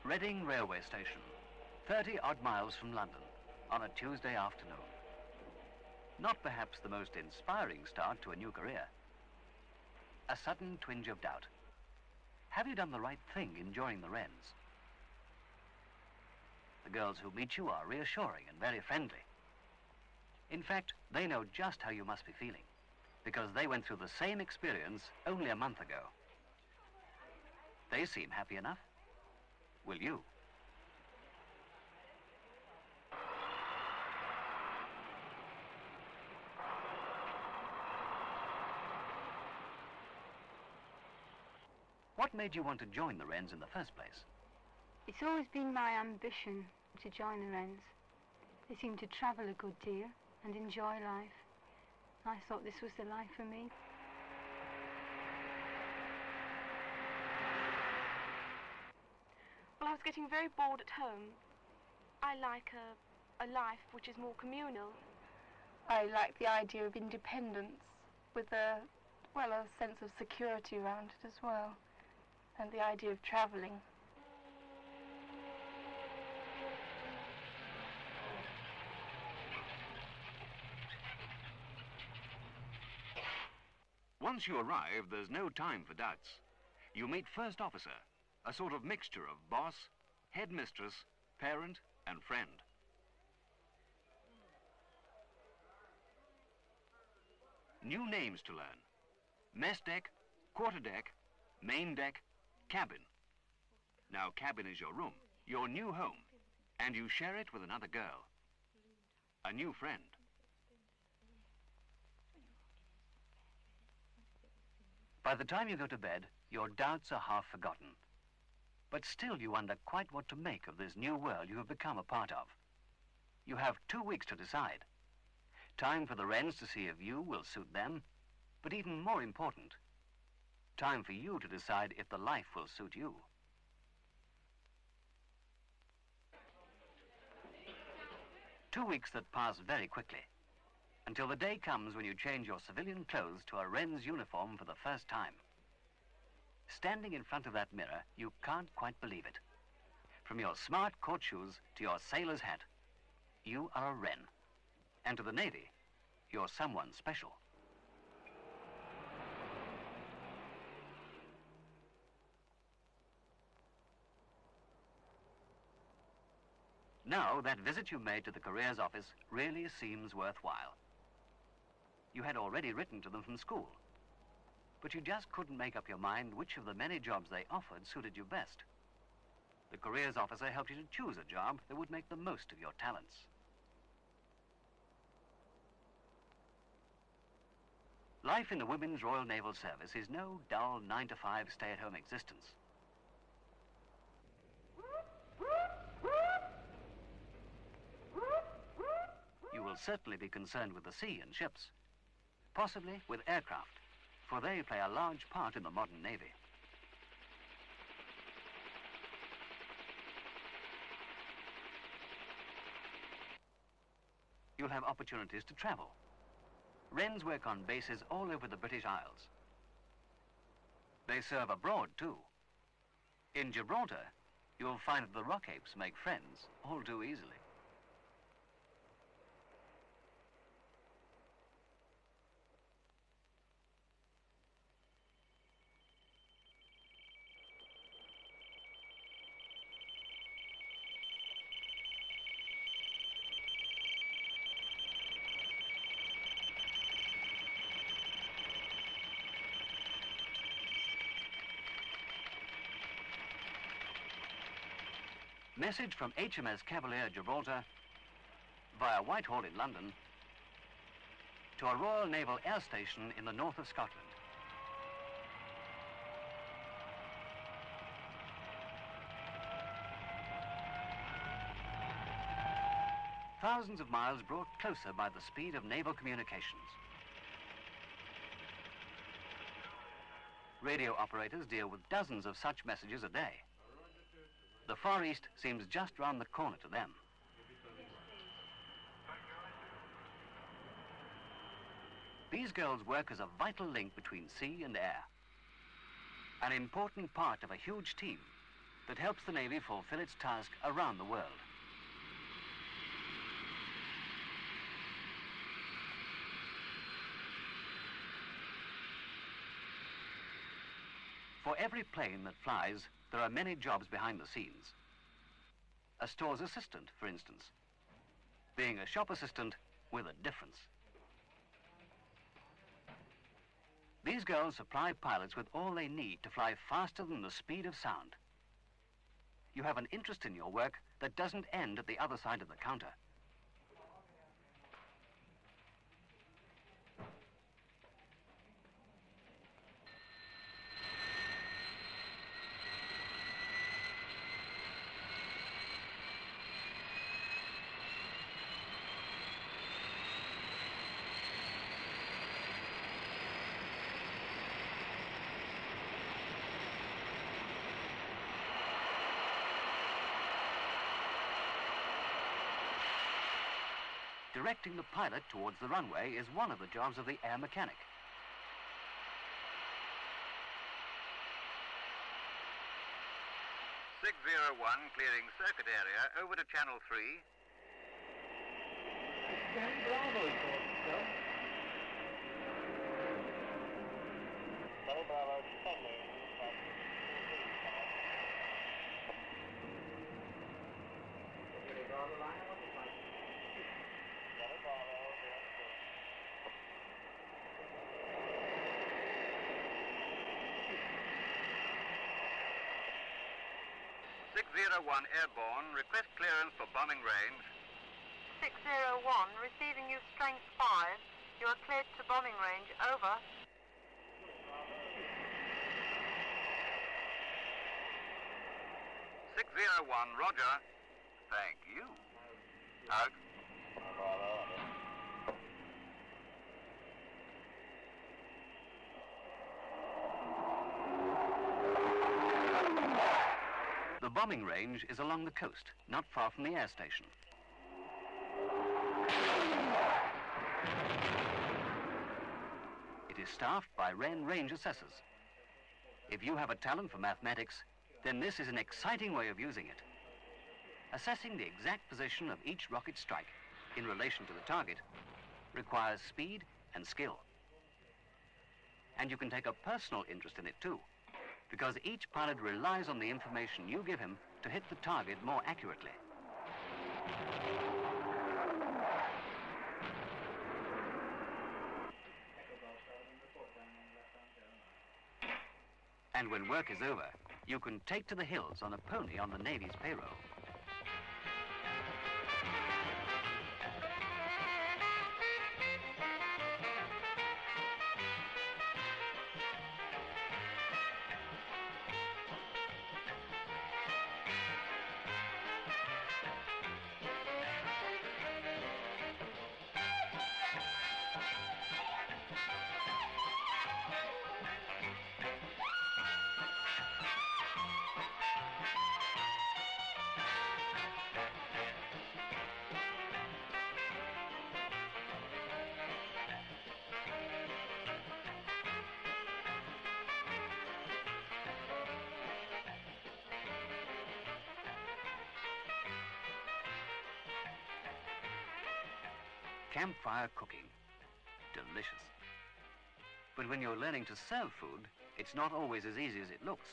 Reading railway station, 30-odd miles from London, on a Tuesday afternoon. Not perhaps the most inspiring start to a new career. A sudden twinge of doubt. Have you done the right thing in joining the WRENs? The girls who meet you are reassuring and very friendly. In fact, they know just how you must be feeling, because they went through the same experience only a month ago. They seem happy enough. Will you? What made you want to join the WRENs in the first place? It's always been my ambition to join the WRENs. They seem to travel a good deal and enjoy life. I thought this was the life for me. Well, I was getting very bored at home. I like a life which is more communal. I like the idea of independence with a sense of security around it as well, and the idea of travelling. Once you arrive, there's no time for doubts. You meet First Officer, a sort of mixture of boss, headmistress, parent, and friend. New names to learn. Mess deck, quarter deck, main deck, cabin. Now, cabin is your room, your new home, and you share it with another girl, a new friend. By the time you go to bed, your doubts are half forgotten. But still you wonder quite what to make of this new world you have become a part of. You have 2 weeks to decide. Time for the WRENs to see if you will suit them, but even more important, time for you to decide if the life will suit you. Two weeks that pass very quickly, until the day comes when you change your civilian clothes to a WREN's uniform for the first time. Standing in front of that mirror, you can't quite believe it. From your smart court shoes to your sailor's hat, you are a WREN. And to the Navy, you're someone special. Now, that visit you made to the careers office really seems worthwhile. You had already written to them from school, but you just couldn't make up your mind which of the many jobs they offered suited you best. The careers officer helped you to choose a job that would make the most of your talents. Life in the Women's Royal Naval Service is no dull 9-to-5 stay-at-home existence. You will certainly be concerned with the sea and ships, possibly with aircraft, for they play a large part in the modern Navy. You'll have opportunities to travel. WRENs work on bases all over the British Isles. They serve abroad, too. In Gibraltar, you'll find that the rock apes make friends all too easily. Message from HMS Cavalier, Gibraltar, via Whitehall in London, to a Royal Naval Air Station in the north of Scotland. Thousands of miles brought closer by the speed of naval communications. Radio operators deal with dozens of such messages a day. The Far East seems just round the corner to them. These girls work as a vital link between sea and air, an important part of a huge team that helps the Navy fulfill its task around the world. For every plane that flies, there are many jobs behind the scenes. A store's assistant, for instance. Being a shop assistant with a difference. These girls supply pilots with all they need to fly faster than the speed of sound. You have an interest in your work that doesn't end at the other side of the counter. Directing the pilot towards the runway is one of the jobs of the air mechanic. Clearing circuit area over to channel 3. Bravo, Bravo, Stanley. Airborne, request clearance for bombing range. 601, receiving you strength 5. You are cleared to bombing range, over. 601, roger. Thank you. Out. The bombing range is along the coast, not far from the air station. It is staffed by WREN range assessors. If you have a talent for mathematics, then this is an exciting way of using it. Assessing the exact position of each rocket strike in relation to the target requires speed and skill. And you can take a personal interest in it too, because each pilot relies on the information you give him to hit the target more accurately. And when work is over, you can take to the hills on a pony on the Navy's payroll. Campfire cooking. Delicious. But when you're learning to serve food, it's not always as easy as it looks.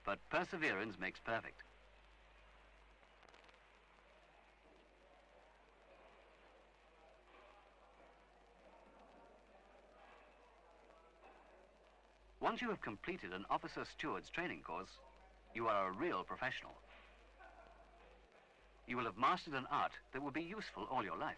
But perseverance makes perfect. Once you have completed an officer steward's training course, you are a real professional. You will have mastered an art that will be useful all your life.